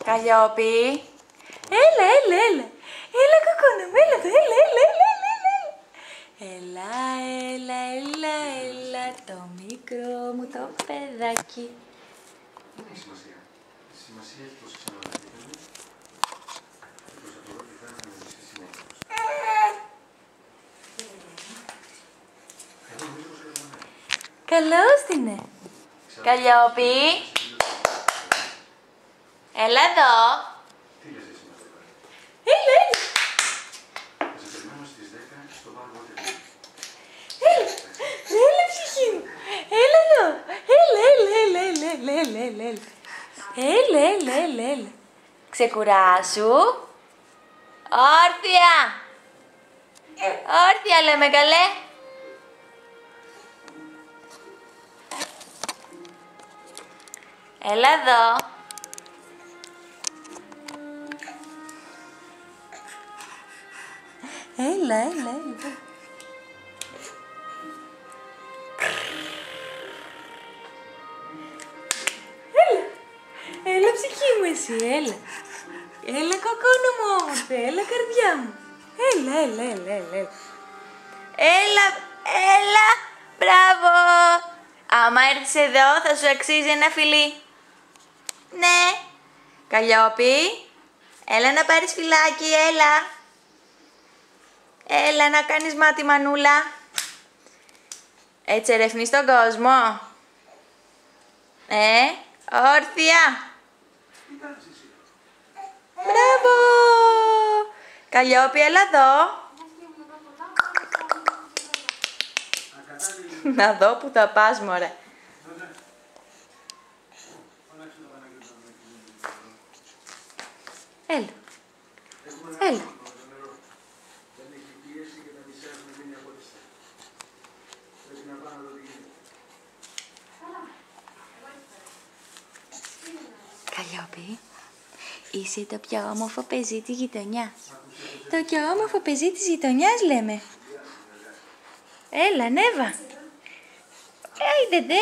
Καλλιόπη. Έλα. Έλα κοκκόνα μου, έλα εδώ, έλα. Έλα, το μικρό μου το παιδάκι. Δεν έχει σημασία. Σημασία έχει πως ξαναλαβήκαμε. Και πως από εδώ και πέρα θα μιλήσει συνέχεια. Εγώ νομίζω πως έχουμε. Καλώς είναι. Καλλιόπη. Έλα εδώ. Τι λες εσύ μας τώρα. Έλα. Θα σε περιμένω στις 10 στο Bar Waterloo. Έλα ψυχή μου. Έλα εδώ. Έλα. Ξεκουράσου. Όρθια λέμε καλέ. Έλα εδώ. Έλα. Έλα ψυχή μου εσύ, έλα. Έλα κοκκόνο μου όμορφε, έλα καρδιά μου. Έλα, μπράβο. Άμα έρθεις εδώ θα σου αξίζει ένα φιλί. Ναι. Καλλιόπη, έλα να πάρεις φιλάκι, έλα. Έλα να κάνεις μάτι μανούλα. Έτσι ερευνείς τον κόσμο. Όρθια. Μπράβο. Καλλιόπη, έλα εδώ. Να δω που θα πας, μωρέ. Έλα. Καλλιόπη, είσαι το πιο όμορφο παιδί της γειτονιάς. Το πιο όμορφο παιδί της γειτονιάς λέμε. Έλα, ανέβα. Άιντε δε.